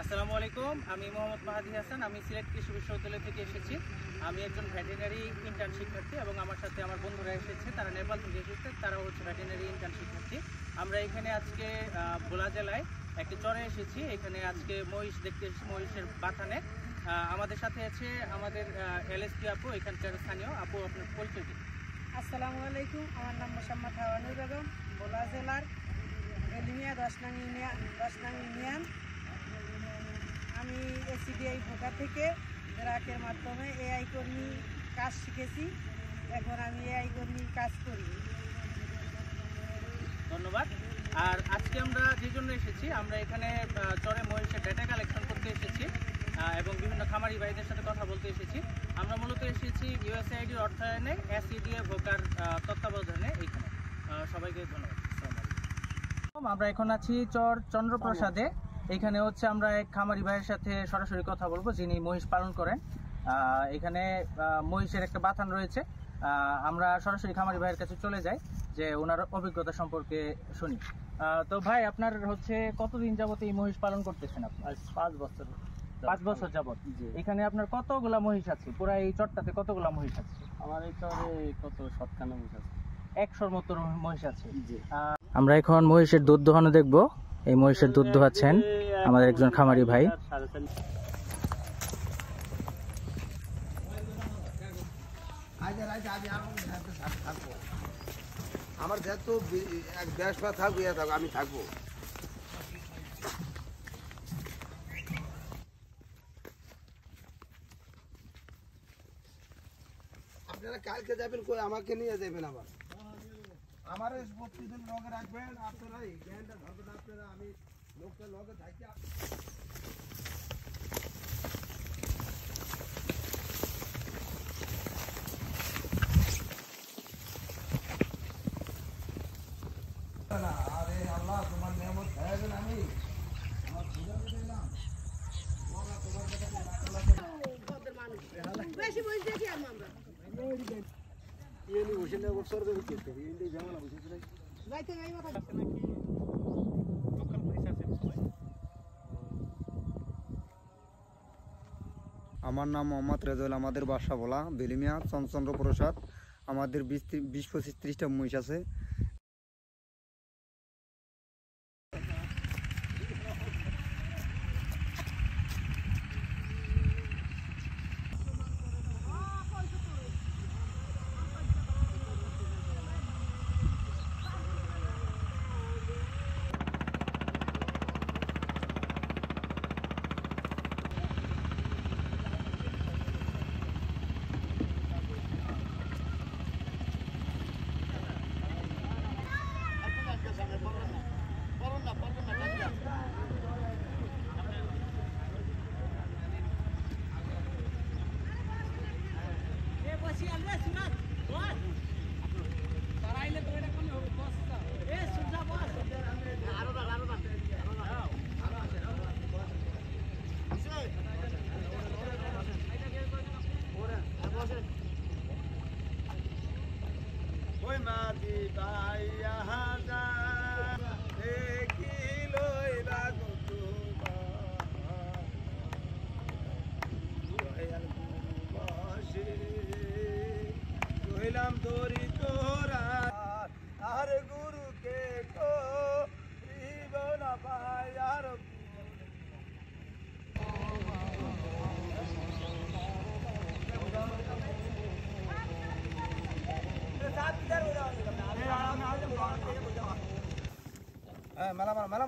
আসসালামু আলাইকুম, আমি মোহাম্মদ মাহাদি হাসান। আমি সিলেট কৃষি বিশ্ববিদ্যালয় থেকে এসেছি। আমি একজন ভেটেরিনারি ইন্টার্ন শিক্ষার্থী এবং আমার সাথে আমার বন্ধুরা এসেছে, তারা নেপাল থেকে এসেছে, তারাও হচ্ছে ভেটেরিনারি ইন্টার্ন শিক্ষার্থী। আমরা এখানে আজকে ভোলা জেলায় একটি চরে এসেছি। এখানে আজকে মহিষ দেখতে এসেছি, মহিষের বাথানে। আমাদের সাথে আছে আমাদের এলএসপি আপু, এখানকার স্থানীয় আপু। আপনার পরিচয় দিন। আসসালামু আলাইকুম, আমার নাম মোসাম্মদ হাওয়ানুর বেগম, ভোলা জেলার বেলিমিয়া 10 নং ইউনিয়ন। আমি এসিডিআই ভোকা থেকে গ্রাহকের মাধ্যমে এআই কর্মী কাজ শিখেছি। এখন আমি এআই কর্মী কাজ করি। ধন্যবাদ। আর আজকে আমরা যে জন্য এসেছি, আমরা এখানে চরে মহিষের ডেটা কালেকশন করতে এসেছি এবং বিভিন্ন খামারি ভাইদের সাথে কথা বলতে এসেছি। আমরা মূলত এসেছি ইউএসআইডির অর্থায়নে এসিডিএ ভোকার তত্ত্বাবধানে এইখানে। সবাইকে ধন্যবাদ। আমরা এখন আছি চর চন্দ্রপ্রসাদে। এখানে হচ্ছে আমরা এক খামারি ভাইয়ের সাথে সরাসরি কথা বলবো, যিনি মহিষ পালন করেন। এখানে মহিষের একটা বাথান রয়েছে। আমরা সরাসরি খামারি ভাইয়ের কাছে চলে যাই, যে ওনার অভিজ্ঞতা সম্পর্কে শুনি। তো ভাই, আপনার হচ্ছে কতদিন যাবত এই মহিষ পালন করতেছেন? আপনি 5 বছর। 5 বছর যাবত। এখানে আপনার কতগুলা মহিষ আছে? পুরো এই চরটাতে কতগুলা মহিষ আছে? আমার এই চরে কত 57 মহিষ আছে। 100-র মতো মহিষ আছে। আমরা এখন মহিষের দুধ দোহানো দেখবো। এই মহিষের দুধ দোহাচ্ছেন আমাদের একজন খামারি ভাই। আমার যেহেতু এক দেশ বা থাকবো, আমি থাকবো। আপনারা কালকে যাবেন, কই আমাকে নিয়ে যাবেন। আবার আমার প্রতিদিন লগে রাখবেন। আপনারা এই জ্ঞানটা ধরবেন। আপনারা আমি লোকটা লগে থাকি। আরে আল্লাহ, তোমার নিয়ামত খাইবেন। আমি আমার পূজা দিলাম। বেশি বই দেখি আমরা ইনি বসে না বছর ধরে করতে ইনি জামানা বসে নাই। যাইতে যাই মাথা আমার নাম মোহাম্মদ রেজাউল। আমাদের বাসা ভোলা বেলিমিয়া চন্দ্রপ্রসাদ। আমাদের 20-25-30টা মহিষ আছে। ওই মাটি বাইয়া হাজা দেখিল এরা কহিলাম দরি তোরা আর গুরুকে করিব না পাই। আর মেলা মারা